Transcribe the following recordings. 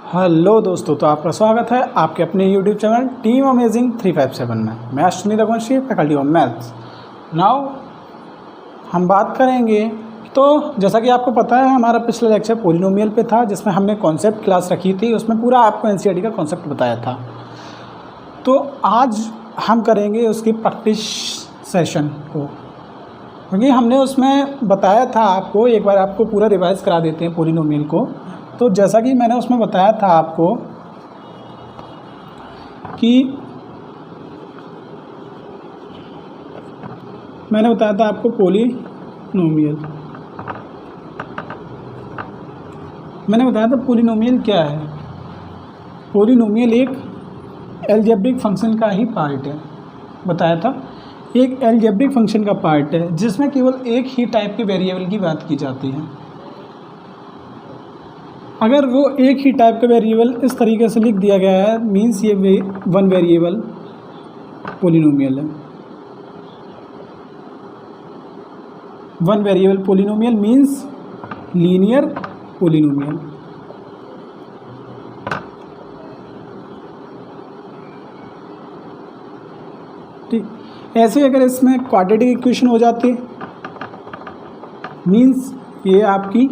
Hello दोस्तों, तो आपका स्वागत है आपके अपने यूट्यूब चैनल टीम अमेजिंग 357 में। मैं Ashwini Raghuvanshi, faculty of maths. Now हम बात करेंगे, तो जैसा कि आपको पता है हमारा पिछला लेक्चर पॉलिनोमियल पे था, जिसमें हमने कॉन्सेप्ट क्लास रखी थी, उसमें पूरा आपको एनसीईआरटी का कॉन्सेप्ट बताया था। तो आज हम करेंगे उसकी प्रैक्टिस सेशन को, क्योंकि हमने उसमें बताया था आपको, एक बार आपको पूरा रिवाइज करा देते हैं पॉलिनोमियल को। तो जैसा कि मैंने उसमें बताया था आपको कि मैंने बताया था आपको पॉलिनोमियल क्या है। पॉलिनोमियल एक अलजेब्रिक फंक्शन का ही पार्ट है, बताया था। एक अलजेब्रिक फंक्शन का पार्ट है जिसमें केवल एक ही टाइप के वेरिएबल की बात की जाती है। अगर वो एक ही टाइप का वेरिएबल इस तरीके से लिख दिया गया है, मीन्स ये वन वेरिएबल पॉलिनोमियल है। One variable polynomial means linear polynomial. ठीक, ऐसे अगर इसमें क्वाड्रेटिक इक्वेशन हो जाती मीन्स ये आपकी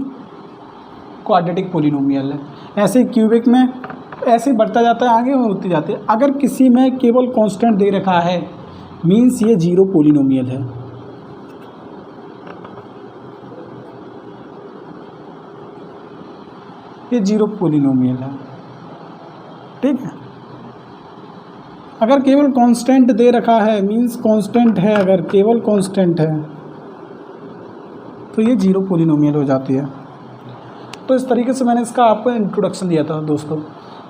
क्वाड्रेटिक पॉलिनोमियल है। ऐसे क्यूबिक में ऐसे बढ़ता जाता है, आगे होती जाती है। अगर किसी में केवल कांस्टेंट दे रखा है मीन्स ये जीरो पॉलिनोमियल है। ये जीरो पॉलिनोमियल है, ठीक है। अगर केवल कांस्टेंट दे रखा है मीन्स कांस्टेंट है, अगर केवल कांस्टेंट है तो ये जीरो पॉलिनोमियल हो जाती है। तो इस तरीके से मैंने इसका आपको इंट्रोडक्शन दिया था दोस्तों।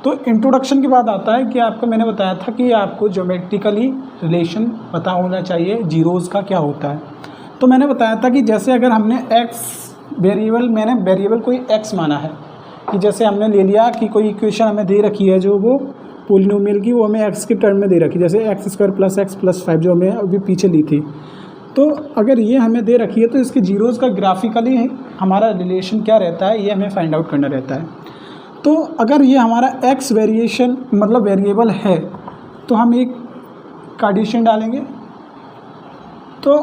तो इंट्रोडक्शन के बाद आता है कि आपको मैंने बताया था कि आपको ज्योमेट्रिकली रिलेशन पता होना चाहिए जीरोज़ का क्या होता है। तो मैंने बताया था कि जैसे अगर हमने एक्स वेरिएबल, मैंने वेरिएबल कोई एक्स माना है, कि जैसे हमने ले लिया कि कोई इक्वेशन हमें दे रखी है जो वो पॉलिनोमियल की, वो हमें एक्स के टर्म में दे रखी है, जैसे x square plus X plus 5 जो हमें अभी पीछे ली थी। तो अगर ये हमें दे रखी है तो इसके जीरोज़ का ग्राफिकली हमारा रिलेशन क्या रहता है, ये हमें फाइंड आउट करना रहता है। तो अगर ये हमारा एक्स वेरिएशन मतलब वेरिएबल है तो हम एक कार्टेशियन डालेंगे, तो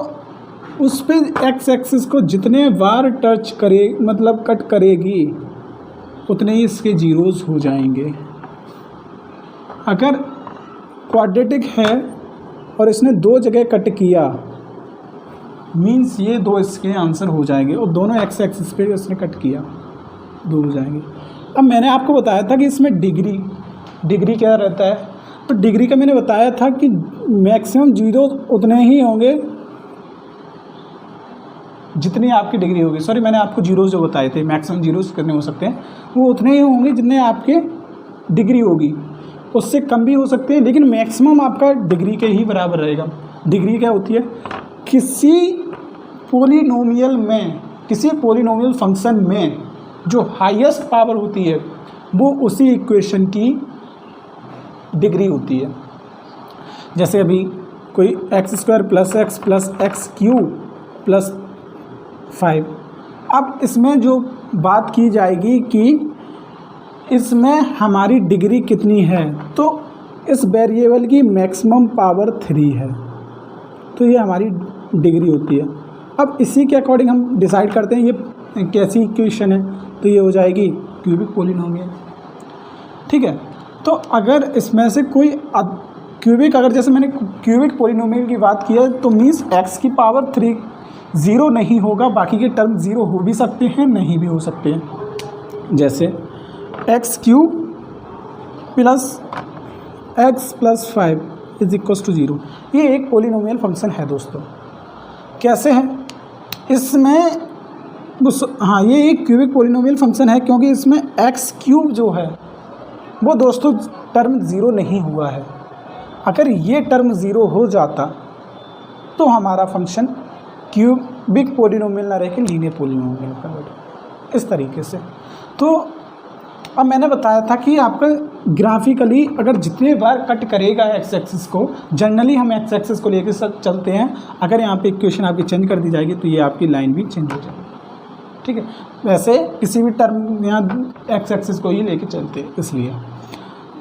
उस पर एक्स एक्सिस को जितने बार टच करे मतलब कट करेगी उतने ही इसके जीरोज़ हो जाएंगे। अगर क्वाड्रेटिक है और इसने दो जगह कट किया मीन्स ये दो इसके आंसर हो जाएंगे, और दोनों एक्स एक्सिस पे इसने कट किया दो हो जाएंगे। अब मैंने आपको बताया था कि इसमें डिग्री क्या रहता है, तो डिग्री का मैंने बताया था कि मैक्सिमम जीरो उतने ही होंगे जितनी आपकी डिग्री होगी। सॉरी, मैंने आपको जीरोज़ जो बताए थे, मैक्सिमम जीरोज़ कितने हो सकते हैं, वो उतने ही होंगे जितने आपके डिग्री होगी। उससे कम भी हो सकते हैं, लेकिन मैक्सिमम आपका डिग्री के ही बराबर रहेगा। डिग्री क्या होती है, किसी पॉलिनोमियल फंक्शन में जो हाईएस्ट पावर होती है वो उसी इक्वेशन की डिग्री होती है। जैसे अभी कोई x square plus x cube plus 5। अब इसमें जो बात की जाएगी कि इसमें हमारी डिग्री कितनी है, तो इस वेरिएबल की मैक्सिमम पावर 3 है, तो ये हमारी डिग्री होती है। अब इसी के अकॉर्डिंग हम डिसाइड करते हैं ये कैसी इक्वेशन है, तो ये हो जाएगी क्यूबिक पॉलिनोमियल, ठीक है। तो अगर इसमें से कोई क्यूबिक, अगर जैसे मैंने क्यूबिक पॉलिनोमियल की बात की है तो मीन्स एक्स की पावर 3 ज़ीरो नहीं होगा, बाकी के टर्म ज़ीरो हो भी सकते हैं नहीं भी हो सकते हैं। जैसे X cube plus X plus 5 is equal to 0, ये एक पॉलिनोमियल फंक्शन है दोस्तों। कैसे है इसमें, हाँ, ये एक क्यूबिक पॉलिनोमियल फंक्शन है क्योंकि इसमें एक्स क्यूब जो है वो दोस्तों टर्म ज़ीरो नहीं हुआ है। अगर ये टर्म ज़ीरो हो जाता तो हमारा फंक्शन क्यूबिक पॉलिनोमियल ना रह के लीनियर पॉलिनोमियल कन्वर्ट इस तरीके से। तो अब मैंने बताया था कि आपका ग्राफिकली अगर जितने बार कट करेगा एक्स एक्सिस को, जनरली हम एक्स एक्सिस को लेकर चलते हैं, अगर यहाँ पे इक्वेशन आपकी चेंज कर दी जाएगी तो ये आपकी लाइन भी चेंज हो जाएगी। ठीक है, वैसे किसी भी टर्म यहाँ एक्स एक्सिस को ही लेके चलते हैं, इसलिए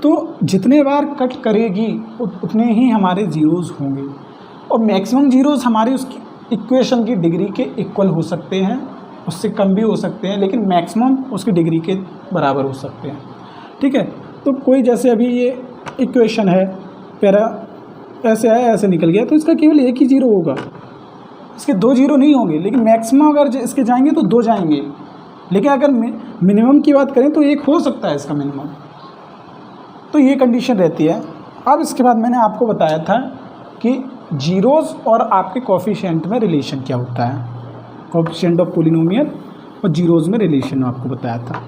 तो जितने बार कट करेगी उतने ही हमारे जीरोज़ होंगे, और मैक्सिमम जीरोज़ हमारी उसकी इक्वेशन की डिग्री के इक्वल हो सकते हैं, उससे कम भी हो सकते हैं, लेकिन मैक्सिमम उसकी डिग्री के बराबर हो सकते हैं। ठीक है, तो कोई जैसे अभी ये इक्वेशन है, पैरा ऐसे है, ऐसे निकल गया, तो इसका केवल एक ही जीरो होगा, इसके दो जीरो नहीं होंगे, लेकिन मैक्सिमम अगर इसके जाएंगे तो दो जाएंगे, लेकिन अगर मिनिमम की बात करें तो एक हो सकता है इसका मिनिमम, तो ये कंडीशन रहती है। अब इसके बाद मैंने आपको बताया था कि जीरोज़ और आपके कोफिशिएंट में रिलेशन क्या होता है, कोफिशिएंट ऑफ पोलिनोमियल और जीरोज़ में रिलेशन आपको बताया था।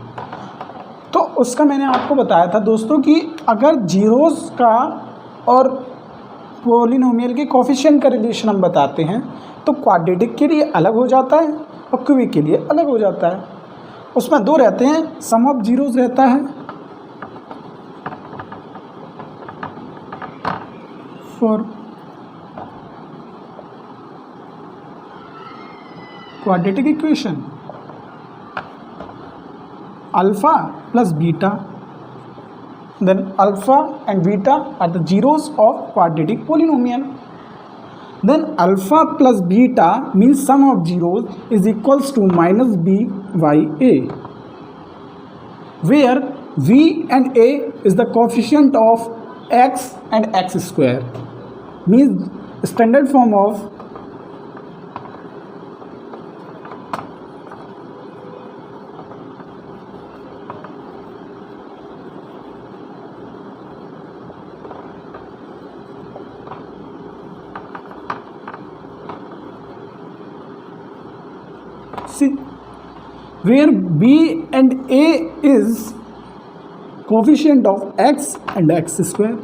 तो उसका मैंने आपको बताया था दोस्तों कि अगर जीरोज़ का और पोलिनोमियल के कोफिशिएंट का रिलेशन हम बताते हैं तो क्वाड्रेटिक के लिए अलग हो जाता है और क्यूबिक के लिए अलग हो जाता है। उसमें दो रहते हैं, सम ऑफ जीरोज़ रहता है for quadratic equation, alpha plus beta, then alpha and beta are the zeros of quadratic polynomial. Then alpha plus beta means sum of zeros is equals to minus b by a, where v and a is the coefficient of x and x square, means standard form of where b and a is coefficient of x and x square।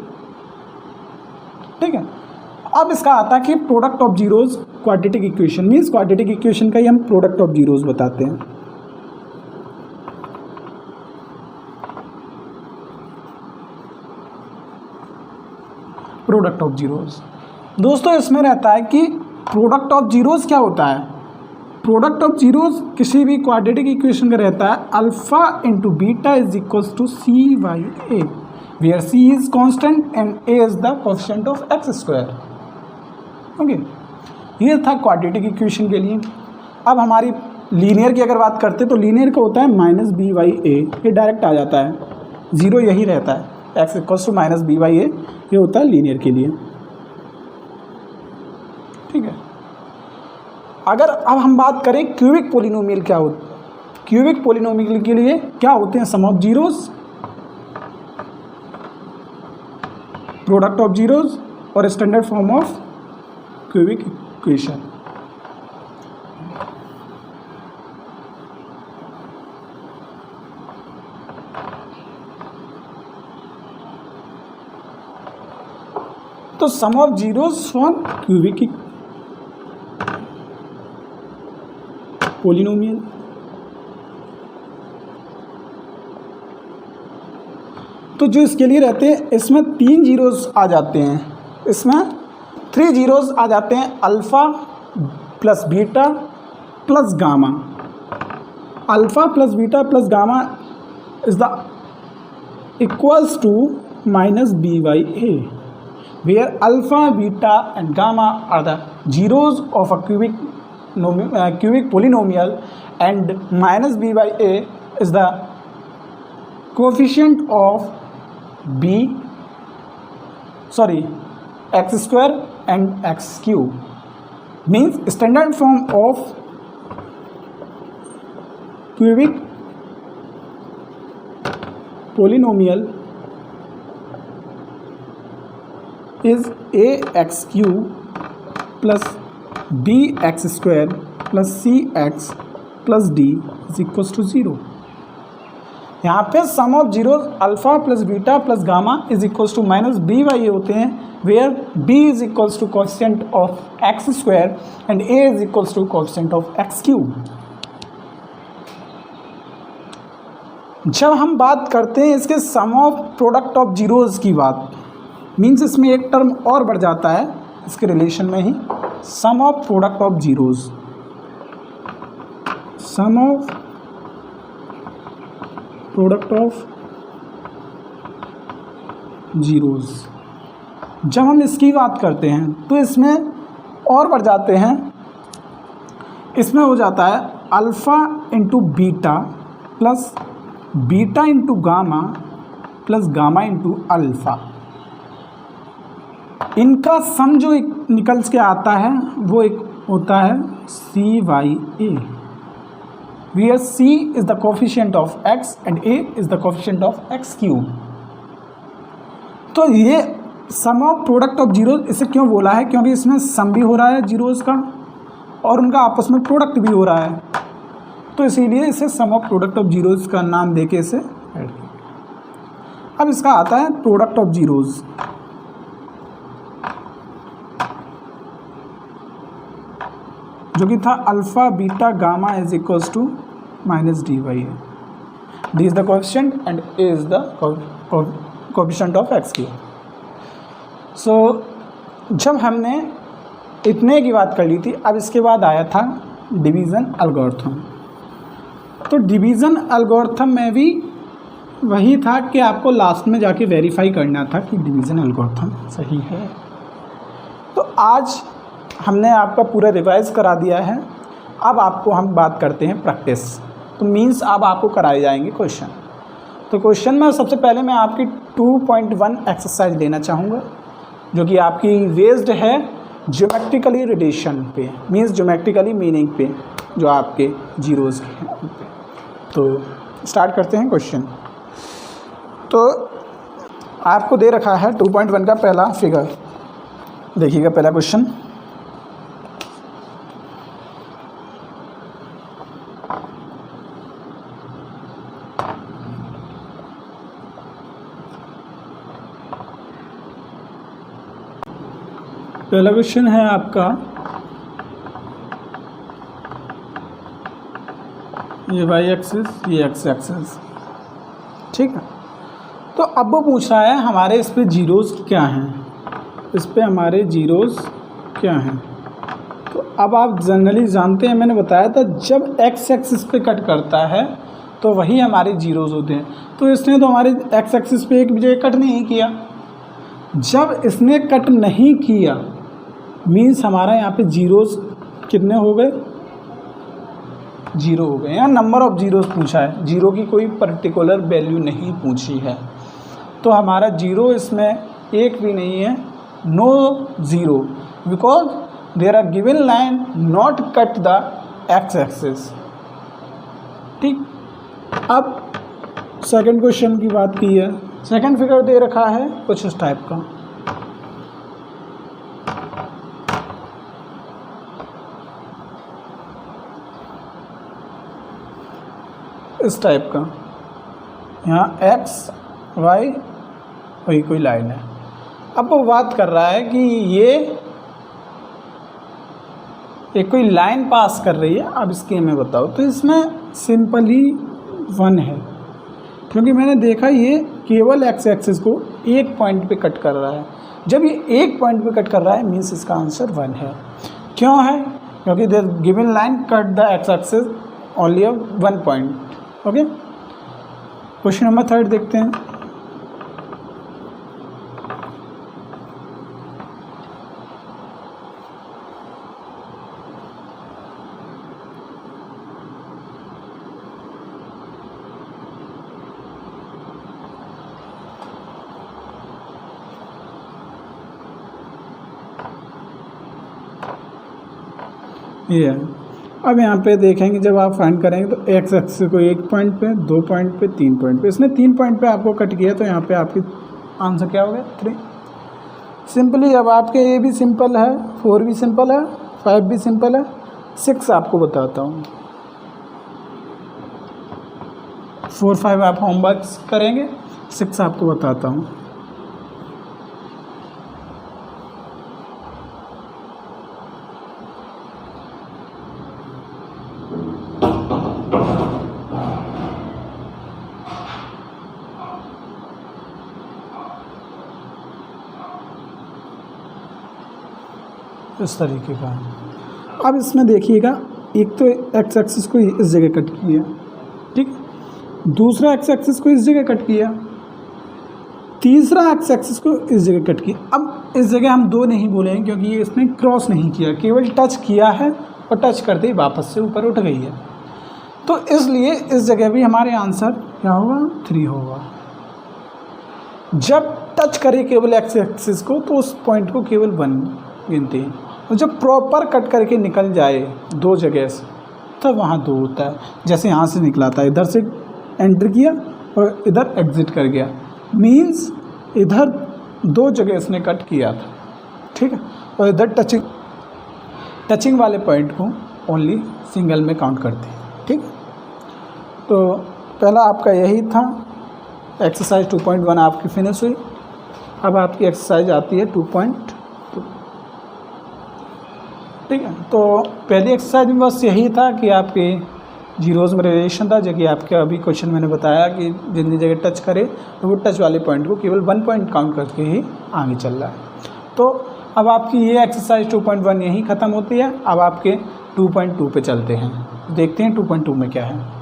ठीक है, अब इसका आता है कि product of zeros quadratic equation, means quadratic equation का ही हम product of zeros बताते हैं। प्रोडक्ट ऑफ जीरोज दोस्तों इसमें रहता है कि प्रोडक्ट ऑफ जीरोज क्या होता है, प्रोडक्ट ऑफ जीरोज किसी भी क्वाड्रेटिक इक्वेशन का रहता है alpha into beta is equals to C by A, where C is constant and A is the coefficient of x square. Okay, ये था क्वाड्रेटिक इक्वेशन के लिए। अब हमारी लीनियर की अगर बात करते तो लीनियर का होता है माइनस बी बाई ए, ये डायरेक्ट आ जाता है, जीरो यही रहता है, x equals to minus B by a, ये होता है लीनियर के लिए। ठीक है, अगर अब हम बात करें क्यूबिक पोलिनोमियल क्या होता है, क्यूबिक पोलिनोमियल के लिए क्या होते हैं, sum of zeros, product of zeros और standard form of cubic equation. तो sum of zeros for cubic polynomial, तो जो इसके लिए रहते हैं इसमें तीन जीरोस आ जाते हैं, इसमें थ्री जीरोस आ जाते हैं, alpha plus beta plus gamma. Alpha plus beta plus gamma is the equals to minus B by A, where alpha beta and gamma are the zeros of a cubic polynomial and minus b by a is the coefficient of x square and x cube, means standard form of cubic polynomial is ax cube plus b x square plus c x plus d is equal to zero. यहाँ पे sum of zero alpha plus beta plus gamma is equal to minus B by a होते हैं, where b is equal to coefficient of x square and A is equal to coefficient of x cube. जब हम बात करते हैं इसके sum of product of zeros की बात, मीन्स इसमें एक टर्म और बढ़ जाता है इसके रिलेशन में ही, sum of product of zeros, sum of product of zeros. जब हम इसकी बात करते हैं तो इसमें और बढ़ जाते हैं, इसमें हो जाता है alpha into beta plus beta into gamma plus gamma into alpha. इनका सम जो निकल के आता है वो एक होता है CYA, where C is the coefficient of x and A is the coefficient of x cube। तो ये सम ऑफ प्रोडक्ट ऑफ जीरो इसे क्यों बोला है, क्योंकि इसमें सम भी हो रहा है जीरोज़ का और उनका आपस में प्रोडक्ट भी हो रहा है, तो इसीलिए इसे सम ऑफ प्रोडक्ट ऑफ जीरोज़ का नाम देके इसे ऐड किया। अब इसका आता है प्रोडक्ट ऑफ जीरोज़। जो कि था alpha beta gamma is equals to minus d y है। D is the coefficient and a is the coefficient of x cube. So जब हमने इतने की बात कर ली थी, अब इसके बाद आया था डिवीज़न एल्गोरिथम। तो डिवीज़न एल्गोरिथम में भी वही था कि आपको लास्ट में जाके वेरीफाई करना था कि डिवीज़न एल्गोरिथम सही है। तो आज हमने आपका पूरा रिवाइज करा दिया है। अब आपको हम बात करते हैं प्रैक्टिस। तो मीन्स अब आपको कराए जाएंगे क्वेश्चन। तो क्वेश्चन में सबसे पहले मैं आपकी 2.1 एक्सरसाइज लेना चाहूँगा, जो कि आपकी बेस्ड है ज्योमेट्रिकली रिलेशन पे, मीन्स ज्योमेट्रिकली मीनिंग पे, जो आपके जीरोज़ के हैं पे। तो स्टार्ट करते हैं क्वेश्चन। तो आपको दे रखा है 2.1 का पहला फिगर। देखिएगा पहला क्वेश्चन। पहला क्वेश्चन है आपका, ये वाई एक्सिस, ये एक्स एक्सिस, ठीक है। तो अब वो पूछ रहा है हमारे इस पे जीरोज़ क्या हैं, इस पे हमारे जीरोज़ क्या हैं। तो अब आप जनरली जानते हैं, मैंने बताया था जब एक्स एक्सिस पे कट करता है तो वही हमारे जीरोज़ होते हैं। तो इसने तो हमारे एक्स एक्सिस पे एक भी जगह कट नहीं किया। जब इसने कट नहीं किया मीन्स हमारा यहाँ पे जीरोज़ कितने हो गए, जीरो हो गए। यहाँ नंबर ऑफ जीरोज़ पूछा है, जीरो की कोई पर्टिकुलर वैल्यू नहीं पूछी है। तो हमारा जीरो इसमें एक भी नहीं है, no zero, because there are given line not cut the X axis. ठीक। अब सेकंड क्वेश्चन की बात की है। सेकंड फिगर दे रखा है कुछ इस टाइप का। इस टाइप का, यहाँ एक्स वाई वही कोई लाइन है। अब वो बात कर रहा है कि ये एक कोई लाइन पास कर रही है। अब इसके मैं बताओ, तो इसमें सिंपली 1 है, क्योंकि मैंने देखा ये केवल एक्स एक्सिस को एक पॉइंट पे कट कर रहा है। जब ये एक पॉइंट पे कट कर रहा है मीन्स इसका आंसर 1 है। क्यों है? क्योंकि the given line cut the X axis only 1 point. Okay, question number 3 देखते हैं। ये है। अब यहाँ पे देखेंगे जब आप फाइंड करेंगे तो एक्स एक्सिस को 1 पॉइंट पे, 2 पॉइंट पे, 3 पॉइंट पे, इसने 3 पॉइंट पे आपको कट किया, तो यहाँ पे आपकी आंसर क्या हो गया 3। सिंपली अब आपके ये भी सिंपल है, 4 भी सिंपल है, 5 भी सिंपल है, 6 आपको बताता हूँ। 4, 5 आप होमवर्क करेंगे, 6 आपको बताता हूँ। इस तरीके का। अब इसमें देखिएगा एक तो एक्स एक्सिस को इस जगह कट किया, ठीक, दूसरा एक्स एक्सिस को इस जगह कट किया, तीसरा एक्स एक्सिस को इस जगह कट किया। अब इस जगह हम 2 नहीं बोलेंगे क्योंकि ये इसने क्रॉस नहीं किया, केवल टच किया है और टच करते ही वापस से ऊपर उठ गई है। तो इसलिए इस जगह भी हमारे आंसर क्या होगा, 3 होगा। जब टच करे केवल एक्स एक्सिस को तो उस पॉइंट को केवल 1 गिनते हैं, और जब प्रॉपर कट करके निकल जाए 2 जगह से तब वहाँ 2 होता है। जैसे यहाँ से निकला था, इधर से एंटर किया और इधर एग्जिट कर गया, मीन्स इधर 2 जगह इसने कट किया था, ठीक है, और इधर टचिंग वाले पॉइंट को ओनली सिंगल में काउंट करते हैं, ठीक। तो पहला आपका यही था, एक्सरसाइज 2.1 आपकी फिनिश हुई। अब आपकी एक्सरसाइज आती है 2.2, ठीक है। तो पहली एक्सरसाइज में बस यही था कि आपके जीरोज़ में रिलेशन था, जो कि आपके अभी क्वेश्चन मैंने बताया कि जितनी जगह टच करे तो वो टच वाले पॉइंट को केवल 1 पॉइंट काउंट करके ही आगे चल रहा है। तो अब आपकी ये एक्सरसाइज 2.1 यहीं ख़त्म होती है। अब आपके 2.2 पे चलते हैं, देखते हैं 2.2 में क्या है।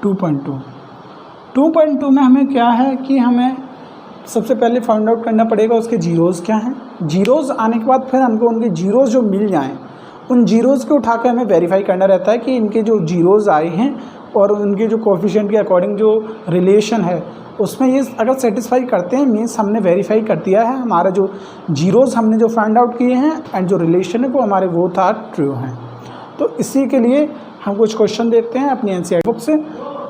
टू पॉइंट टू में हमें क्या है कि हमें सबसे पहले फाइंड आउट करना पड़ेगा उसके जीरोज़ क्या हैं। जीरोज़ आने के बाद फिर हमको उनके जीरोज़ जो मिल जाएं उन जीरोज़ को उठाकर हमें वेरीफाई करना रहता है कि इनके जो जीरोज़ आए हैं और उनके जो कोफिशिएंट के अकॉर्डिंग जो रिलेशन है उसमें ये अगर सेटिस्फाई करते हैं, मीन्स हमने वेरीफाई कर दिया है, हमारा जो जीरोज़ हमने जो फाइंड आउट किए हैं एंड जो रिलेशन है वो हमारे वो था ट्रू हैं। तो इसी के लिए हम कुछ क्वेश्चन देखते हैं अपनी एनसीईआरटी बुक से।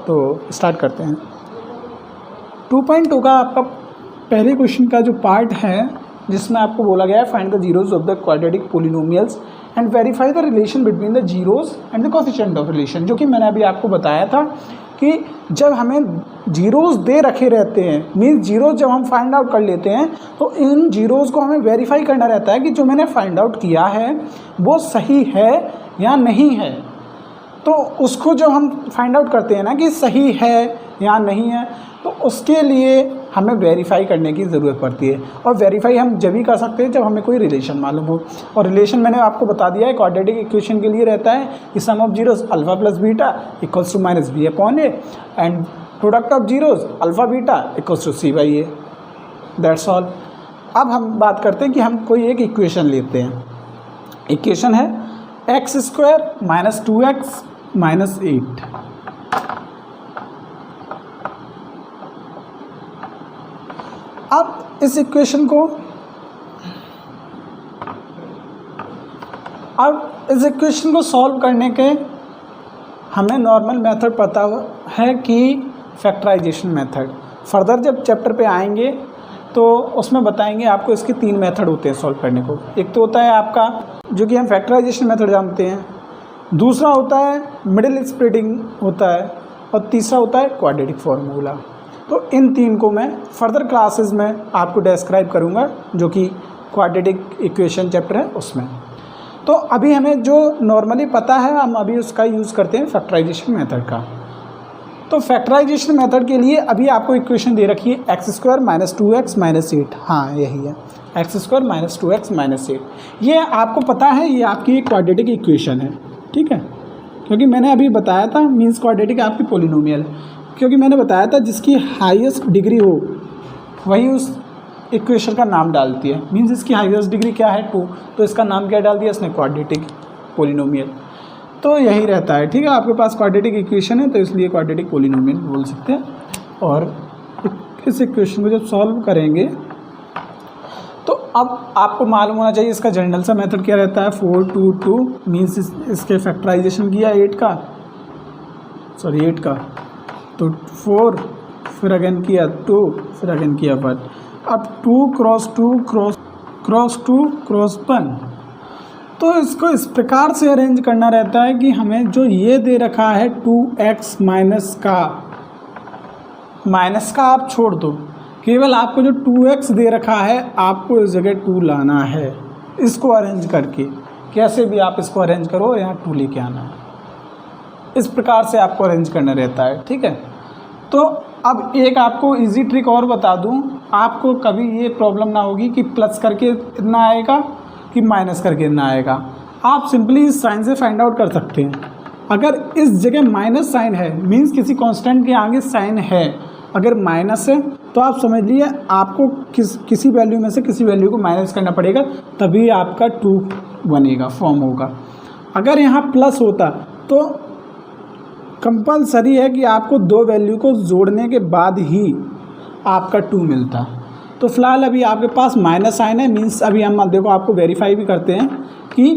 तो स्टार्ट करते हैं। 2.2 का आपका पहले क्वेश्चन का जो पार्ट है जिसमें आपको बोला गया है find the zeros of the quadratic polynomials and verify the relation between the zeros and the coefficient of relation, जो कि मैंने अभी आपको बताया था कि जब हमें जीरोज़ दे रखे रहते हैं, मीन्स जीरोज़ जब हम फाइंड आउट कर लेते हैं तो इन जीरोज़ को हमें वेरीफाई करना रहता है कि जो मैंने फाइंड आउट किया है वो सही है या नहीं है। तो उसको जब हम फाइंड आउट करते हैं ना कि सही है या नहीं है, तो उसके लिए हमें वेरीफाई करने की ज़रूरत पड़ती है। और वेरीफाई हम जब ही कर सकते हैं जब हमें कोई रिलेशन मालूम हो। और रिलेशन मैंने आपको बता दिया है क्वाड्रेटिक इक्वेशन के लिए रहता है कि sum of zeros alpha plus beta equals to minus b upon a and product of zeros alpha beta equals to C by a. That's all. अब हम बात करते हैं कि हम कोई एक इक्वेशन लेते हैं। इक्वेशन है x square minus 2x minus 8। अब इस इक्वेशन को सॉल्व करने के हमें नॉर्मल मेथड पता है कि फैक्टराइजेशन मेथड। फर्दर जब चैप्टर पे आएंगे तो उसमें बताएंगे आपको इसके 3 मेथड होते हैं सॉल्व करने को। एक तो होता है आपका जो कि हम फैक्टराइजेशन मेथड जानते हैं, दूसरा होता है मिडिल स्प्लिटिंग होता है, और तीसरा होता है क्वाड्रेटिक फार्मूला। तो इन 3 को मैं फर्दर क्लासेस में आपको डिस्क्राइब करूँगा जो कि क्वाड्रेटिक इक्वेशन चैप्टर है उसमें। तो अभी हमें जो नॉर्मली पता है हम अभी उसका यूज़ करते हैं फैक्टराइजेशन मेथड का। तो फैक्टराइजेशन मेथड के लिए अभी आपको इक्वेशन दे रखी है x square minus 2x minus 8। हाँ यही है, x square minus 2x minus 8। ये आपको पता है ये आपकी एक क्वाड्रेटिक इक्वेशन है, ठीक है, क्योंकि मैंने अभी बताया था मीन्स क्वाड्रेटिक आपकी पोलिनोमियल है, क्योंकि मैंने बताया था जिसकी हाईएस्ट डिग्री हो वही उस इक्वेशन का नाम डालती है। मीन्स इसकी हाईएस्ट डिग्री क्या है 2, तो इसका नाम क्या डाल दिया इसने क्वाड्रेटिक पोलिनोमियल। तो यही रहता है, ठीक है। आपके पास क्वाड्रेटिक इक्वेशन है तो इसलिए क्वाड्रेटिक पोलिनोमियल बोल सकते हैं। और इस इक्वेशन को जब सॉल्व करेंगे तो अब आपको मालूम होना चाहिए इसका जनरल सा मेथड क्या रहता है। 4 2 2 मीन्स इसके फैक्टराइजेशन किया 8 का, तो 4 फिर अगेन किया 2 फिर अगेन किया 1। अब 2 क्रॉस 2 क्रॉस 2 क्रॉस 1। तो इसको इस प्रकार से अरेंज करना रहता है कि हमें जो ये दे रखा है 2x माइनस का आप छोड़ दो, केवल आपको जो 2x दे रखा है आपको इस जगह 2 लाना है। इसको अरेंज करके कैसे भी आप इसको अरेंज करो, यहाँ 2 लेके आना है, इस प्रकार से आपको अरेंज करना रहता है। ठीक है, तो अब एक आपको इजी ट्रिक और बता दूं, आपको कभी ये प्रॉब्लम ना होगी कि प्लस करके इतना आएगा कि माइनस करके इतना आएगा। आप सिंपली इस साइन से फाइंड आउट कर सकते हैं। अगर इस जगह माइनस साइन है, मीन्स किसी कांस्टेंट के आगे साइन है, अगर माइनस है तो आप समझ लिए आपको किसी वैल्यू में से किसी वैल्यू को माइनस करना पड़ेगा, तभी आपका 2 बनेगा, फॉर्म होगा। अगर यहाँ प्लस होता तो कंपलसरी है कि आपको 2 वैल्यू को जोड़ने के बाद ही आपका 2 मिलता। तो फिलहाल अभी आपके पास माइनस साइन है, मीन्स अभी हम देखो आपको वेरीफाई भी करते हैं कि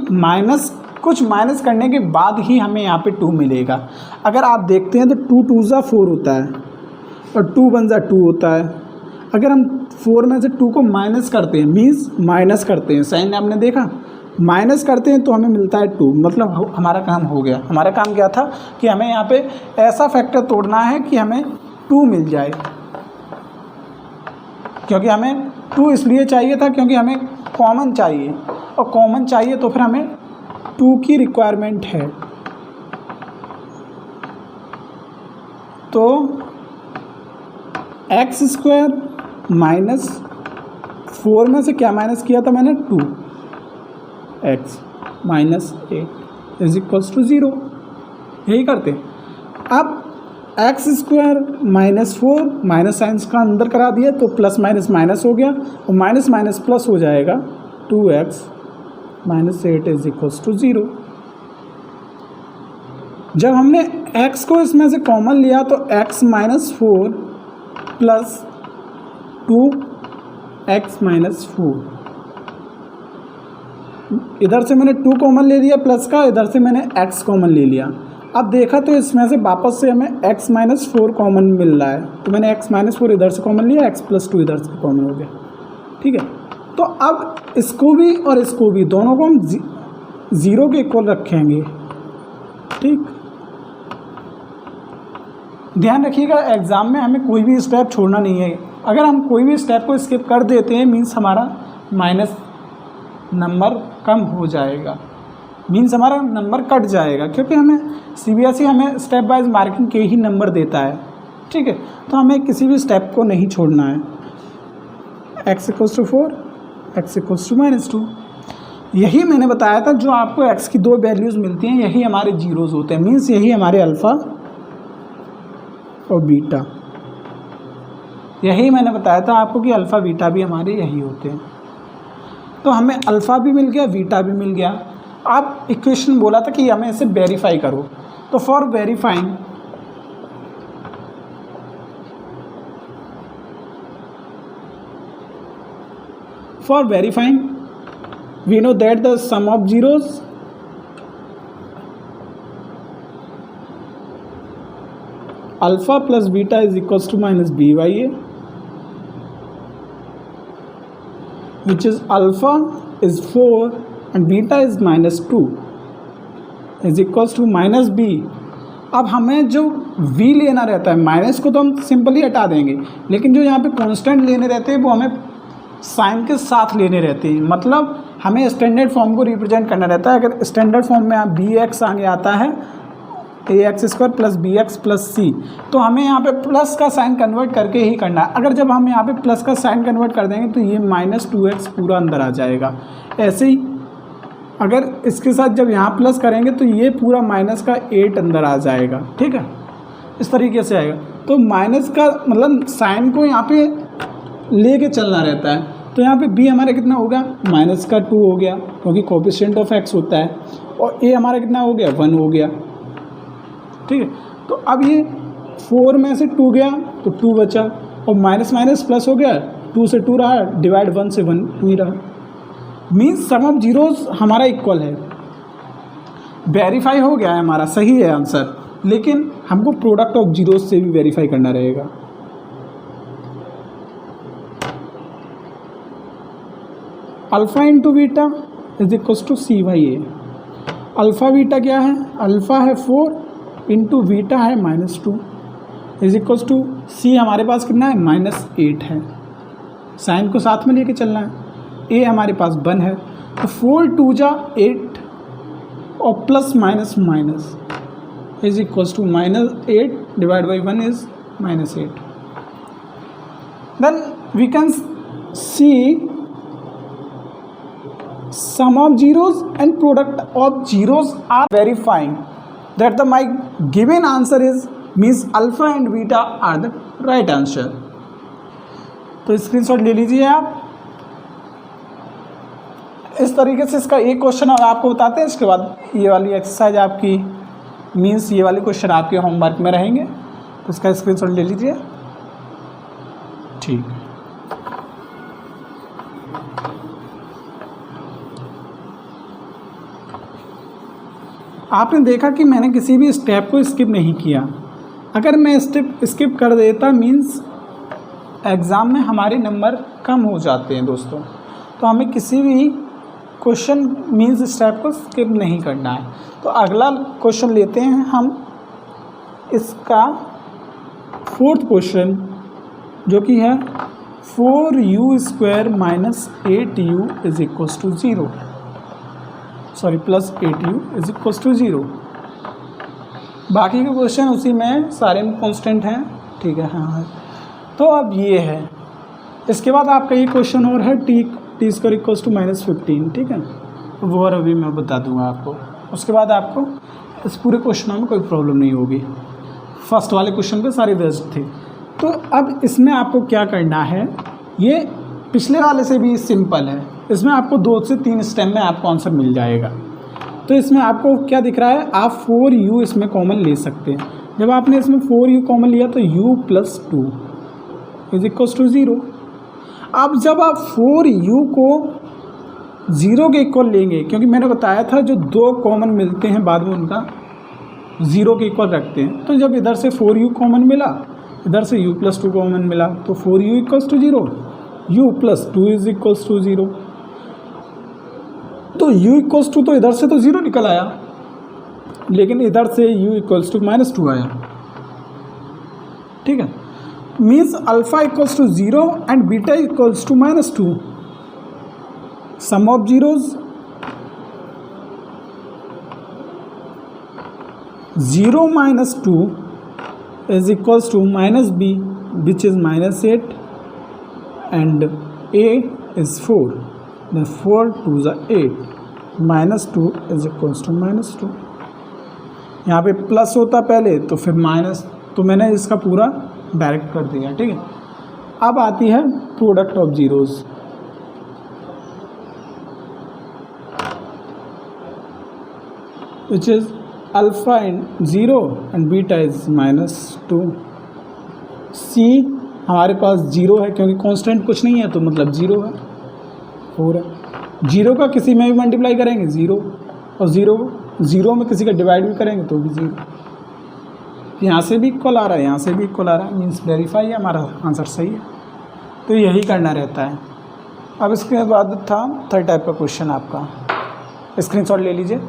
कुछ माइनस करने के बाद ही हमें यहाँ पे 2 मिलेगा। अगर आप देखते हैं तो 2 2 ज़ा 4 होता है और 2 1 ज़ा 2 होता है। अगर हम 4 में से 2 को माइनस करते हैं, मीन्स माइनस करते हैं, साइन आपने देखा, माइनस करते हैं तो हमें मिलता है 2, मतलब हमारा काम हो गया। हमारा काम क्या था कि हमें यहाँ पे ऐसा फैक्टर तोड़ना है कि हमें 2 मिल जाए, क्योंकि हमें 2 इसलिए चाहिए था क्योंकि हमें कॉमन चाहिए, और कॉमन चाहिए तो फिर हमें 2 की रिक्वायरमेंट है। तो एक्स स्क्वायर माइनस 4 में से क्या माइनस किया था मैंने, 2, X minus 8 is equals to 0, यही करते। अब एक्स स्क्वायर माइनस 4 माइनस साइंस का अंदर करा दिया तो प्लस माइनस माइनस हो गया, और माइनस माइनस प्लस हो जाएगा, 2x minus 8 is equals to 0। जब हमने x को इसमें से कॉमन लिया तो x minus 4 plus 2x minus 4, इधर से मैंने 2 कॉमन ले लिया प्लस का, इधर से मैंने x कॉमन ले लिया। अब देखा तो इसमें से वापस से हमें x माइनस 4 कॉमन मिल रहा है, तो मैंने x माइनस 4 इधर से कॉमन लिया, x प्लस 2 इधर से कॉमन हो गया। ठीक है, तो अब इसको भी और इसको भी, दोनों को हम 0 के इक्वल रखेंगे। ठीक, ध्यान रखिएगा एग्ज़ाम में हमें कोई भी स्टेप छोड़ना नहीं है। अगर हम कोई भी स्टेप को स्किप कर देते हैं, मीन्स हमारा माइनस नंबर कम हो जाएगा, मीन्स हमारा नंबर कट जाएगा, क्योंकि हमें CBSE हमें स्टेप वाइज मार्किंग के ही नंबर देता है। ठीक है, तो हमें किसी भी स्टेप को नहीं छोड़ना है। x equals to 4, x equals to minus 2, यही मैंने बताया था, जो आपको x की 2 वैल्यूज़ मिलती हैं यही हमारे जीरोज़ होते हैं, मीन्स यही हमारे अल्फ़ा और बीटा। यही मैंने बताया था आपको कि अल्फ़ा बीटा भी हमारे यही होते हैं। तो हमें अल्फ़ा भी मिल गया, बीटा भी मिल गया। आप इक्वेशन बोला था कि हमें इसे वेरीफाई करो, तो for verifying we know that the sum of zeros alpha plus beta is equals to minus BA, which is alpha is 4 and beta is minus 2 is equals to minus B। अब हमें जो v लेना रहता है, minus को तो हम simply हटा देंगे, लेकिन जो यहाँ पे कांस्टेंट लेने रहते हैं वो हमें साइन के साथ लेने रहते हैं, मतलब हमें स्टैंडर्ड फॉर्म को रिप्रेजेंट करना रहता है। अगर स्टैंडर्ड फॉर्म में आप bx आगे आता है, ax square plus bx plus c, तो हमें यहाँ पे प्लस का साइन कन्वर्ट करके ही करना है। अगर जब हम यहाँ पे प्लस का साइन कन्वर्ट कर देंगे तो ये माइनस 2x पूरा अंदर आ जाएगा। ऐसे ही अगर इसके साथ जब यहाँ प्लस करेंगे तो ये पूरा माइनस का 8 अंदर आ जाएगा। ठीक है, इस तरीके से आएगा। तो माइनस का मतलब साइन को यहाँ पे लेके चलना रहता है। तो यहाँ पे b हमारा कितना हो गया, माइनस का 2 हो गया, क्योंकि कोएफिशिएंट ऑफ x होता है, और a हमारा कितना हो गया, 1 हो गया। ठीक है, तो अब ये 4 में से 2 गया तो 2 बचा, और माइनस माइनस प्लस हो गया, 2 से 2 रहा, डिवाइड 1 से 1 2 ही रहा, मीन्स सम ऑफ जीरोस हमारा इक्वल है। वेरीफाई हो गया है हमारा, सही है आंसर, लेकिन हमको प्रोडक्ट ऑफ जीरोस से भी वेरीफाई करना रहेगा। Alpha into beta is equals to C/A। Alpha beta क्या है, अल्फ़ा है 4 इंटू बीटा है -2 इज इक्वल्स टू C हमारे पास कितना है, -8 है। साइन को साथ में लेके चलना है। A हमारे पास 1 है, तो 4 2 जा 8 और plus minus minus is equals to -8 divide by 1 is -8. Then we can see sum of zeros and product of zeros are verifying that the my given answer is means alpha and beta are the right answer. तो screenshot ले लीजिए आप. इस तरीके से इसका एक question और आपको बताते हैं. इसके बाद ये वाली एक्सरसाइज आपकी मीन्स ये वाले क्वेश्चन आपके होमवर्क में रहेंगे. तो इसका स्क्रीनशॉट ले लीजिए. ठीक. आपने देखा कि मैंने किसी भी स्टेप को स्किप नहीं किया. अगर मैं स्टेप स्किप कर देता मीन्स एग्ज़ाम में हमारे नंबर कम हो जाते हैं दोस्तों. तो हमें किसी भी क्वेश्चन मीन्स स्टेप को स्किप नहीं करना है. तो अगला क्वेश्चन लेते हैं हम. इसका फोर्थ क्वेश्चन जो कि है 4u² - 8u is equals to 0. Sorry plus 8u is equals to 0. बाकी के क्वेश्चन उसी में सारे में कांस्टेंट हैं. ठीक है. हाँ. तो अब ये है. इसके बाद आपका ये क्वेश्चन और है t² इक्वल्स टू -15. ठीक है. वो और अभी मैं बता दूंगा आपको. उसके बाद आपको इस पूरे क्वेश्चनों में कोई प्रॉब्लम नहीं होगी. फर्स्ट वाले क्वेश्चन पे सारे बेस्ट थे. तो अब इसमें आपको क्या करना है, ये पिछले वाले से भी सिंपल है. इसमें आपको 2 से 3 स्टेप में आपको आंसर मिल जाएगा. तो इसमें आपको क्या दिख रहा है, आप 4u इसमें कॉमन ले सकते हैं. जब आपने इसमें 4u कॉमन लिया तो u + 2 इज इक्वल्स टू 0. अब जब आप 4u को 0 के इक्वल लेंगे, क्योंकि मैंने बताया था जो 2 कॉमन मिलते हैं बाद में उनका 0 के इक्वल रखते हैं. तो जब इधर से 4u कॉमन मिला, इधर से u + 2 कॉमन मिला, तो 4u equals to 0, u + 2 is equals to 0. तो u इक्वल्स टू तो इधर से तो 0 निकल आया, लेकिन इधर से u इक्वल्स टू -2 आया. ठीक है. Means alpha equals to 0 and beta equals to -2. Sum of zeros 0 - 2 is equals to -b which is -8 and a is 4. Then 4 2s are 8. -2 is equals to -2. यहाँ पे प्लस होता पहले तो फिर माइनस, तो मैंने इसका पूरा डायरेक्ट कर दिया. ठीक है. अब आती है product of zeros. Which is alpha in 0 and beta is -2. सी हमारे पास 0 है क्योंकि कांस्टेंट कुछ नहीं है, तो मतलब 0 है. 4 है. 0 का किसी में भी मल्टीप्लाई करेंगे 0, और 0 में किसी का डिवाइड भी करेंगे तो भी 0. यहाँ से भी इक्वल आ रहा है, यहाँ से भी इक्वल आ रहा है. मीन्स वेरीफाई है, हमारा आंसर सही है. तो यही करना रहता है. अब इसके बाद था थर्ड टाइप का क्वेश्चन. आपका स्क्रीनशॉट ले लीजिए.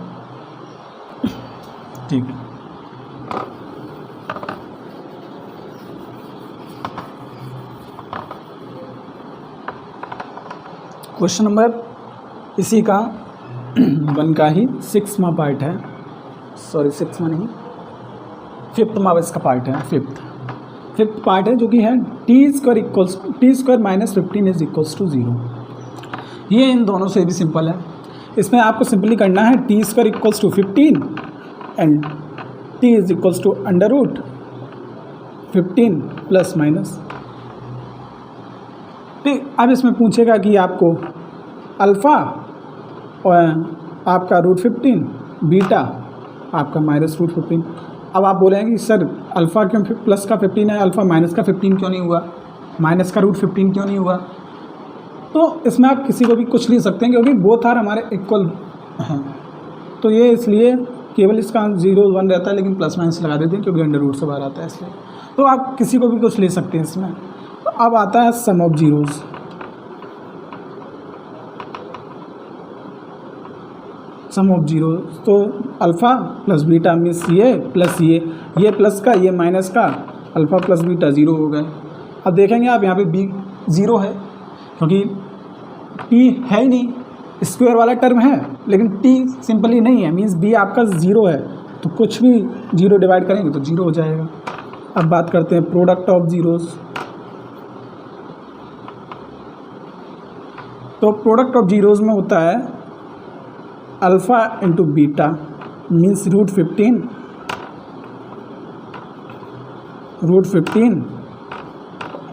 ठीक है. क्वेश्चन नंबर इसी का 1 का ही 6वां पार्ट है. सॉरी 6वां नहीं, 5वां इसका पार्ट है. 5th पार्ट है जो कि है t² -15 इज इक्वल्स टू 0. ये इन दोनों से भी सिंपल है. इसमें आपको सिंपली करना है t² equals to 15 and t is equals to √15 plus minus. ठीक. अब इसमें पूछेगा कि आपको अल्फ़ा और आपका √15, बीटा आपका -√15. अब आप बोलेंगे कि सर अल्फ़ा क्यों प्लस का 15 है, अल्फ़ा माइनस का 15 क्यों नहीं हुआ, माइनस का √15 क्यों नहीं हुआ. तो इसमें आप किसी को भी कुछ ले सकते हैं क्योंकि बोथ आर हमारे इक्वल हैं. तो ये इसलिए केवल इसका 0 1 रहता है, लेकिन प्लस माइनस लगा देते हैं क्योंकि अंडर रूट से बाहर आता है इसलिए. तो आप किसी को भी कुछ ले सकते हैं इसमें. तो अब आता है sum of zeros. Sum of zero, तो अल्फ़ा प्लस बीटा मीन्स ये प्लस ये प्लस का ये माइनस का, अल्फ़ा प्लस बीटा 0 हो गए. अब देखेंगे आप यहाँ पे b 0 है क्योंकि p है ही नहीं, स्क्वायर वाला टर्म है लेकिन टी सिंपली नहीं है, मीन्स बी आपका ज़ीरो है, तो कुछ भी जीरो डिवाइड करेंगे तो जीरो हो जाएगा। अब बात करते हैं प्रोडक्ट ऑफ ज़ीरोज़। तो प्रोडक्ट ऑफ ज़ीरोज़ में होता है alpha into beta means √15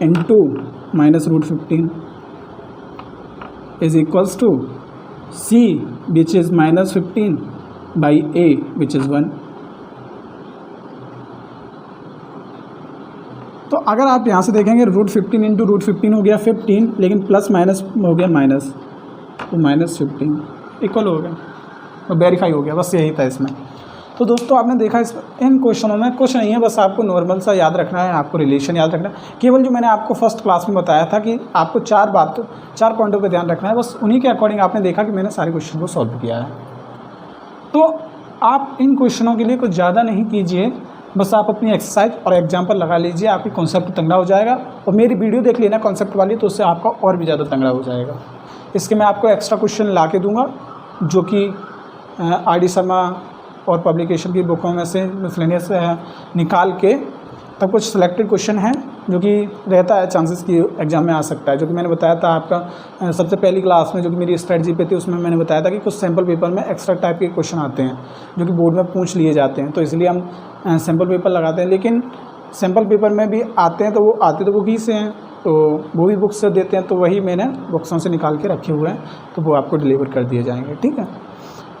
into -√15 is equals to C which is -15 by A which is 1। तो अगर आप यहाँ से देखेंगे √15 इंटू √15 हो गया 15, लेकिन प्लस माइनस हो गया माइनस, तो -15 इक्वल हो गया, तो वेरीफाई हो गया। बस यही था इसमें। तो दोस्तों आपने देखा इन क्वेश्चनों में कुछ नहीं है, बस आपको नॉर्मल सा याद रखना है, आपको रिलेशन याद रखना है। केवल जो मैंने आपको फर्स्ट क्लास में बताया था कि आपको चार पॉइंटों पे ध्यान रखना है, बस उन्हीं के अकॉर्डिंग आपने देखा कि मैंने सारे क्वेश्चन को सॉल्व किया है। तो आप इन क्वेश्चनों के लिए कुछ ज़्यादा नहीं कीजिए, बस आप अपनी एक्सरसाइज और एग्जाम्पल लगा लीजिए, आपकी कॉन्सेप्ट तंगड़ा हो जाएगा। और मेरी वीडियो देख लेना कॉन्सेप्ट वाली, तो उससे आपका और भी ज़्यादा तंगड़ा हो जाएगा। इसके मैं आपको एक्स्ट्रा क्वेश्चन ला के दूँगा, जो कि RD शर्मा और पब्लिकेशन की बुकों में से मिसलेनियस निकाल के तब कुछ सिलेक्टेड क्वेश्चन हैं जो कि रहता है चांसेस कि एग्जाम में आ सकता है। जो कि मैंने बताया था आपका सबसे पहली क्लास में, जो कि मेरी स्ट्रेटजी पे थी, उसमें मैंने बताया था कि कुछ सैम्पल पेपर में एक्स्ट्रा टाइप के क्वेश्चन आते हैं जो कि बोर्ड में पूछ लिए जाते हैं, तो इसलिए हम सैम्पल पेपर लगाते हैं। लेकिन सैम्पल पेपर में भी आते हैं तो वो आते तो बुक ही से हैं, तो वो भी बुक से देते हैं, तो वही मैंने बुक्सों से निकाल के रखे हुए हैं, तो वो आपको डिलीवर कर दिए जाएंगे। ठीक है,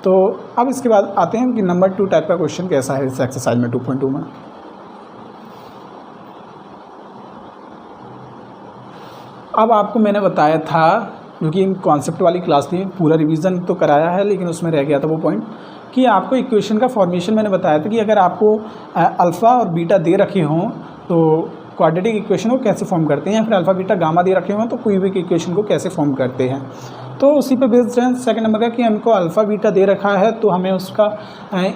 तो अब इसके बाद आते हैं कि नंबर 2 टाइप का क्वेश्चन कैसा है इस एक्सरसाइज में 2.2 में। अब आपको मैंने बताया था, जो कि कॉन्सेप्ट वाली क्लास थी, पूरा रिवीजन तो कराया है लेकिन उसमें रह गया था वो पॉइंट कि आपको इक्वेशन का फॉर्मेशन मैंने बताया था कि अगर आपको अल्फ़ा और बीटा दे रखे हों तो क्वाड्रेटिक इक्वेशन को कैसे फॉर्म करते हैं, या फिर अल्फ़ा बीटा गामा दे रखे हों तो क्यूबिक इक्वेशन को कैसे फॉर्म करते हैं। तो उसी पे बेस्ड है सेकंड नंबर का कि हमको अल्फ़ा बीटा दे रखा है तो हमें उसका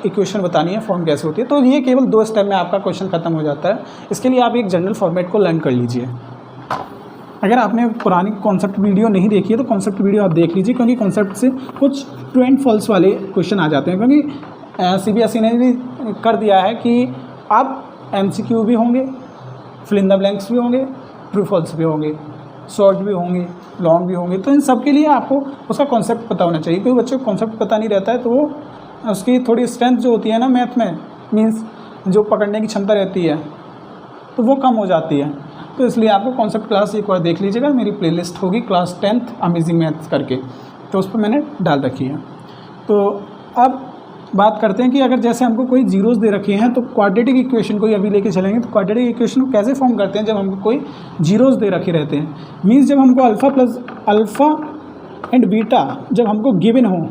इक्वेशन बतानी है, फॉर्म कैसे होती है। तो ये केवल 2 स्टेप में आपका क्वेश्चन खत्म हो जाता है। इसके लिए आप एक जनरल फॉर्मेट को लर्न कर लीजिए। अगर आपने पुरानी कॉन्सेप्ट वीडियो नहीं देखी है तो कॉन्सेप्ट वीडियो आप देख लीजिए, क्योंकि कॉन्सेप्ट से कुछ ट्रू एंड फॉल्स वाले क्वेश्चन आ जाते हैं। क्योंकि CBSE ने भी कर दिया है कि अब MCQ भी होंगे, फिल इन द ब्लैंक्स भी होंगे, ट्रू फॉल्स भी होंगे, शॉर्ट भी होंगे, लॉन्ग भी होंगे। तो इन सब के लिए आपको उसका कॉन्सेप्ट पता होना चाहिए। क्योंकि बच्चों को कॉन्सेप्ट पता नहीं रहता है तो वो उसकी थोड़ी स्ट्रेंथ जो होती है ना मैथ में, मीन्स जो पकड़ने की क्षमता रहती है तो वो कम हो जाती है। तो इसलिए आपको कॉन्सेप्ट क्लास एक बार देख लीजिएगा, मेरी प्लेलिस्ट होगी क्लास 10th अमेजिंग मैथ्स करके, तो उस पर मैंने डाल रखी है। तो अब बात करते हैं कि अगर जैसे हमको कोई जीरोस दे रखे हैं तो क्वाड्रेटिक इक्वेशन को अभी लेके चलेंगे। तो क्वाड्रेटिक इक्वेशन को कैसे फॉर्म करते हैं जब हमको कोई जीरोस दे रखे रहते हैं, मीन्स जब हमको अल्फ़ा एंड बीटा जब हमको गिवन हो,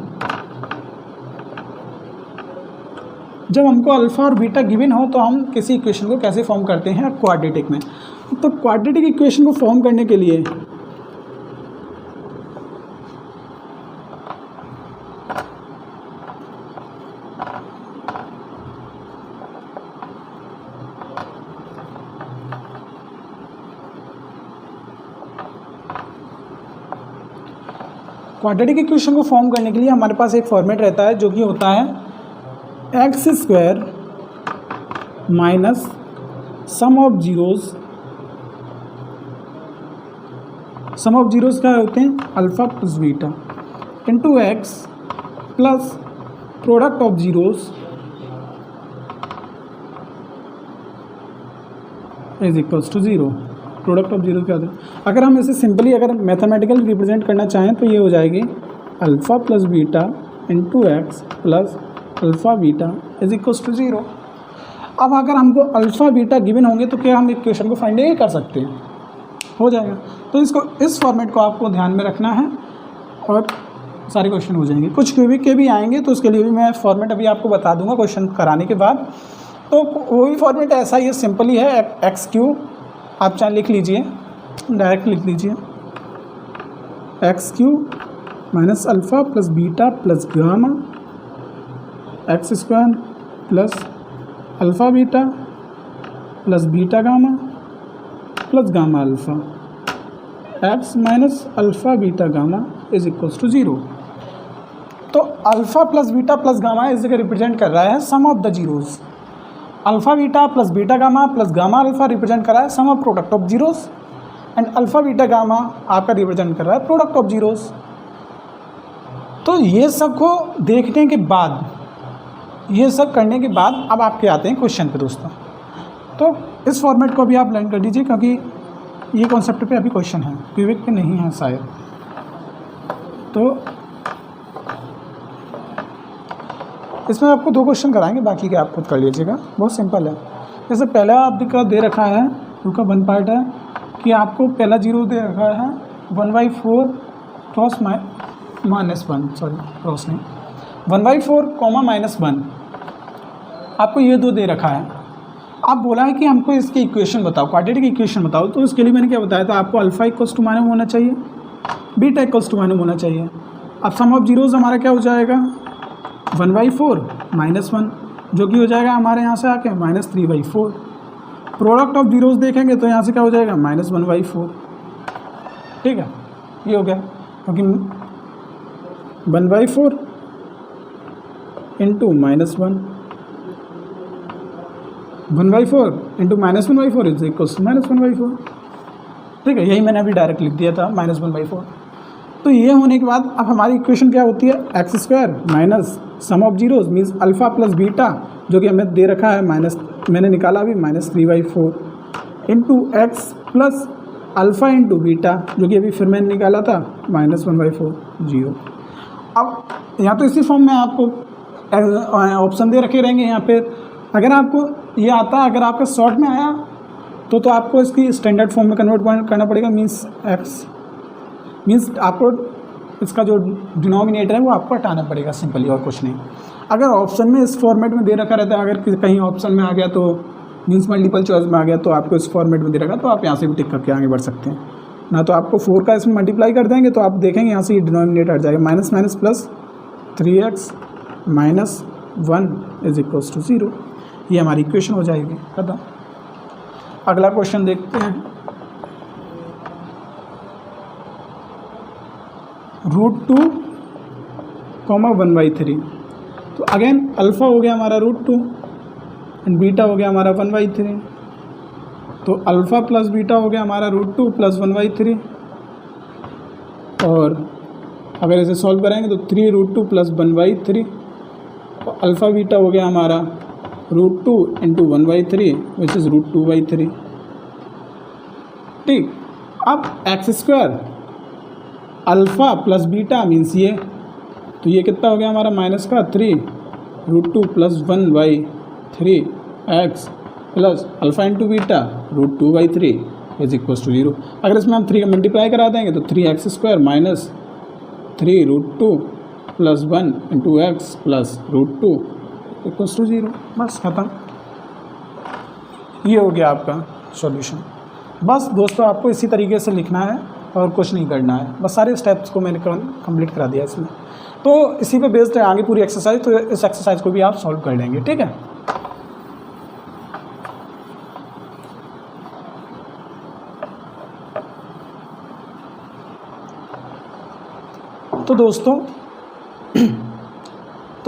जब हमको अल्फ़ा और बीटा गिवन हो तो हम किसी इक्वेशन को कैसे फॉर्म करते हैं क्वाड्रेटिक में। तो क्वाड्रेटिक इक्वेशन को फॉर्म करने के लिए हमारे पास एक फॉर्मेट रहता है जो कि होता है x² minus sum of zeros क्या होते हैं, alpha plus beta into x plus product of zeros is equals to 0। Product of zero क्या होता है, अगर हम इसे सिंपली अगर मैथमेटिकल रिप्रेजेंट करना चाहें तो ये हो जाएगी alpha plus beta into x plus alpha beta is equals to 0। अब अगर हमको अल्फ़ा बीटा गिवन होंगे तो क्या हम इक्वेशन को फाइंड नहीं कर सकते, हो जाएगा। तो इसको इस फॉर्मेट को आपको ध्यान में रखना है और सारे क्वेश्चन हो जाएंगे। कुछ क्यूबिक के भी आएंगे तो उसके लिए भी मैं फॉर्मेट अभी आपको बता दूंगा क्वेश्चन कराने के बाद। तो वो भी फॉर्मेट ऐसा ही है, सिंपल ही है, x³ आप चाहे लिख लीजिए, डायरेक्ट लिख लीजिए x³ minus alpha plus beta plus gamma x² plus alpha beta plus beta gamma plus gamma alpha x minus alpha beta gamma is equals to 0। तो alpha plus beta plus gamma इस जगह represent कर रहा है sum of the zeros. Alpha beta plus beta gamma plus gamma alpha represent कर रहा है sum of product of zeros, and alpha beta gamma आपका रिप्रेजेंट कर रहा है प्रोडक्ट ऑफ जीरोज़। तो ये सब को देखने के बाद, ये सब करने के बाद अब आपके आते हैं क्वेश्चन पे दोस्तों। तो इस फॉर्मेट को भी आप लर्न कर लीजिए, क्योंकि ये कॉन्सेप्ट पे अभी क्वेश्चन है, क्यूबिक पे नहीं है शायद। तो इसमें आपको 2 क्वेश्चन कराएंगे, बाकी के आप खुद कर लीजिएगा, बहुत सिंपल है। जैसे पहला आपका दे रखा है, 2 का 1 पार्ट है कि आपको पहला 0 दे रखा है 1/4 क्रॉस -1, सॉरी क्रॉस नहीं, 1/4 कॉमा -1, आपको ये 2 दे रखा है। आप बोला है कि हमको इसकी इक्वेशन बताओ, क्वाड्रेटिक इक्वेशन बताओ। तो उसके लिए मैंने क्या बताया था आपको, अल्फ़ा इक्वल्स टू माइनस होना चाहिए, बीटा इक्वल्स टू माइनस होना चाहिए। अब सम ऑफ जीरोज़ हमारा क्या हो जाएगा 1/4 -1, जो कि हो जाएगा हमारे यहाँ से आके -3/4। प्रोडक्ट ऑफ जीरोज़ देखेंगे तो यहाँ से क्या हो जाएगा -1/4। ठीक है, ये हो गया, क्योंकि 1/4 into -1, 1/4 into -1/4 is equals to -1/4। ठीक है, यही मैंने अभी डायरेक्ट लिख दिया था -1/4। तो ये होने के बाद अब हमारी इक्वेशन क्या होती है, x² minus sum of zeros means alpha plus beta, जो कि हमें दे रखा है मैंने निकाला अभी -3/4 into x plus alpha into beta, जो कि अभी फिर मैंने निकाला था -1/4 0। अब यहाँ तो इसी फॉर्म में आपको ऑप्शन दे रखे रहेंगे। यहाँ पे अगर आपको ये आता है, अगर आपका शॉर्ट में आया तो आपको इसकी स्टैंडर्ड फॉर्म में कन्वर्ट करना पड़ेगा, मीन्स आपको इसका जो डिनोमिनेटर है वो आपको हटाना पड़ेगा सिंपली, और कुछ नहीं। अगर ऑप्शन में इस फॉर्मेट में दे रखा रहता है, अगर कहीं ऑप्शन में आ गया तो मीन्स मल्टीपल चॉइस में आ गया तो आपको इस फॉर्मेट में दे रखा, तो आप यहाँ से भी टिक करके आगे बढ़ सकते हैं। ना तो आपको 4 का इसमें मल्टीप्लाई कर देंगे तो आप देखेंगे यहाँ से ये डिनोमिनेटर हट जाएगा, minus minus plus 3x minus 1 is equals to 0। ये हमारी इक्वेशन हो जाएगी खत्म। अगला क्वेश्चन देखते हैं, √2, 1/3। तो अगेन अल्फ़ा हो गया हमारा √2 एंड बीटा हो गया हमारा 1/3। तो अल्फ़ा प्लस बीटा हो गया हमारा √2 प्लस 1/3, और अगर इसे सॉल्व करेंगे तो 3√2 प्लस 1/3, और अल्फ़ा बीटा हो गया हमारा √2 इंटू 1/3 विच इज़ √2/3। ठीक, अब x² alpha plus beta means ये, तो ये कितना हो गया हमारा माइनस का 3√2 plus 1/3 x plus alpha into beta √2/3 is equals to 0। अगर इसमें हम 3 का मल्टीप्लाई करा देंगे तो 3x² minus 3√2 plus 1 into x plus √2 equals to 0। बस खत्म, ये हो गया आपका सॉल्यूशन। बस दोस्तों आपको इसी तरीके से लिखना है और कुछ नहीं करना है, बस सारे स्टेप्स को मैंने कंप्लीट करा दिया इसमें। तो इसी पे बेस्ड है आगे पूरी एक्सरसाइज, तो इस एक्सरसाइज को भी आप सॉल्व कर लेंगे। ठीक है, तो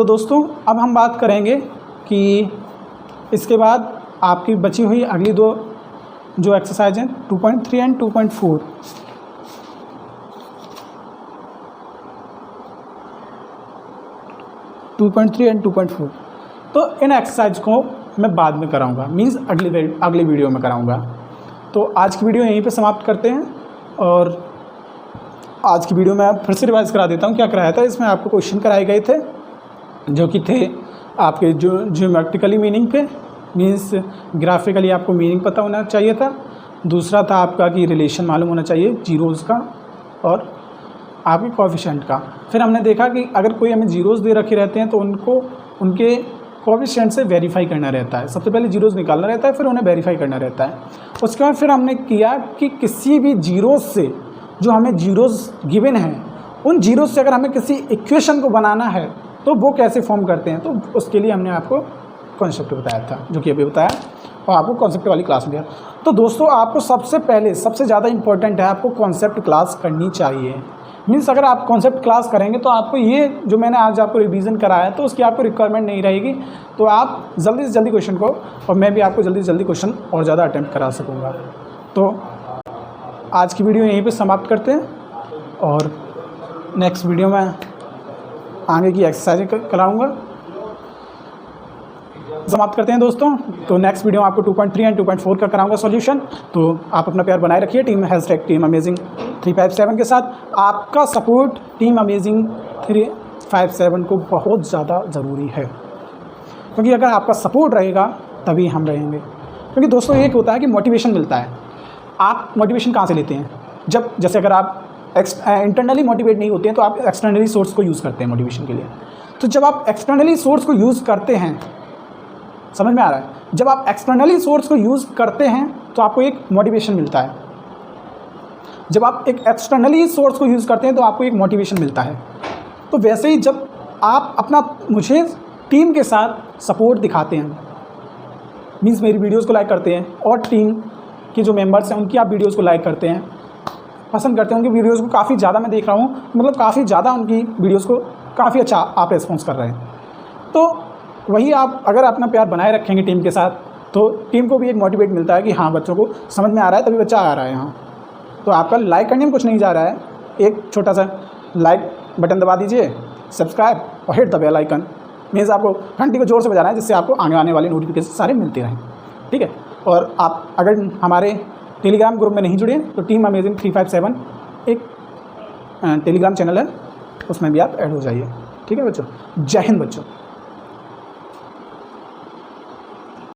दोस्तों अब हम बात करेंगे कि इसके बाद आपकी बची हुई अगली 2 जो एक्सरसाइज हैं 2.3 एंड 2.4। तो इन एक्सरसाइज को मैं बाद में कराऊंगा, मीन्स अगली वीडियो में कराऊंगा। तो आज की वीडियो यहीं पे समाप्त करते हैं, और आज की वीडियो में फिर से रिवाइज करा देता हूँ क्या कराया था। इसमें आपको क्वेश्चन कराए गए थे जो कि थे आपके जो ज्योमेट्रिकली मीनिंग पे, मीन्स ग्राफिकली आपको मीनिंग पता होना चाहिए था। दूसरा था आपका कि रिलेशन मालूम होना चाहिए जीरोज़ का और आपके कोएफिशिएंट का। फिर हमने देखा कि अगर कोई हमें जीरोज़ दे रखे रहते हैं तो उनको उनके कोएफिशिएंट से वेरीफाई करना रहता है। सबसे पहले जीरोज़ निकालना रहता है, फिर उन्हें वेरीफाई करना रहता है। उसके बाद फिर हमने किया कि किसी भी जीरोज़ से जो हमें जीरोज़ गिवन हैं, उन जीरोज़ से अगर हमें किसी इक्वेशन को बनाना है तो वो कैसे फॉर्म करते हैं। तो उसके लिए हमने आपको कॉन्सेप्ट बताया था, जो कि अभी बताया, और आपको कॉन्सेप्ट वाली क्लास में दिया। तो दोस्तों आपको सबसे पहले सबसे ज़्यादा इम्पोर्टेंट है, आपको कॉन्सेप्ट क्लास करनी चाहिए। मीन्स अगर आप कॉन्सेप्ट क्लास करेंगे तो आपको ये जो मैंने आज आपको रिवीजन कराया तो उसकी आपको रिक्वायरमेंट नहीं रहेगी, तो आप जल्दी से जल्दी क्वेश्चन को, और मैं भी आपको जल्दी से जल्दी क्वेश्चन और ज़्यादा अटैम्प्ट करा सकूँगा। तो आज की वीडियो यहीं पे समाप्त करते हैं, और नेक्स्ट वीडियो में आगे की एक्सरसाइज कराऊँगा। समाप्त करते हैं दोस्तों। तो नेक्स्ट वीडियो में आपको 2.3 एंड 2.4 का कराऊंगा सॉल्यूशन। तो आप अपना प्यार बनाए रखिए टीम #टीम अमेजिंग 357 के साथ। आपका सपोर्ट टीम अमेजिंग 357 को बहुत ज़्यादा ज़रूरी है, क्योंकि अगर आपका सपोर्ट रहेगा तभी हम रहेंगे। क्योंकि दोस्तों एक होता है कि मोटिवेशन मिलता है। आप मोटिवेशन कहाँ से लेते हैं? जब जैसे अगर आप इंटरनली मोटिवेट नहीं होते हैं तो आप एक्सटर्नली सोर्स को यूज़ करते हैं मोटिवेशन के लिए। तो जब आप एक्सटर्नली सोर्स को यूज़ करते हैं, समझ में आ रहा है, जब आप एक्सटर्नली सोर्स को यूज़ करते हैं तो आपको एक मोटिवेशन मिलता है। जब आप एक एक्सटर्नली सोर्स को यूज़ करते हैं तो आपको एक मोटिवेशन मिलता है। तो वैसे ही जब आप अपना मुझे टीम के साथ सपोर्ट दिखाते हैं, मीन्स मेरी वीडियोस को लाइक करते हैं, और टीम के जो मेंबर्स हैं उनकी आप वीडियोस को लाइक करते हैं, पसंद करते हैं, उनकी वीडियोस को काफ़ी ज़्यादा मैं देख रहा हूँ, मतलब काफ़ी ज़्यादा उनकी वीडियोस को काफ़ी अच्छा आप रिस्पॉन्स कर रहे हैं। तो वही आप अगर अपना प्यार बनाए रखेंगे टीम के साथ, तो टीम को भी एक मोटिवेट मिलता है कि हाँ बच्चों को समझ में आ रहा है तभी बच्चा आ रहा है यहाँ। तो आपका लाइक करने में कुछ नहीं जा रहा है, एक छोटा सा लाइक बटन दबा दीजिए, सब्सक्राइब और hit the bell icon, means आपको घंटी को ज़ोर से बजाना है जिससे आपको आगे आने वाले नोटिफिकेशन सारे मिलते रहें, ठीक है। और आप अगर हमारे टेलीग्राम ग्रुप में नहीं जुड़े तो टीम अमेजिंग 357 एक टेलीग्राम चैनल है, उसमें भी आप ऐड हो जाइए, ठीक है बच्चों। जय हिंद बच्चों।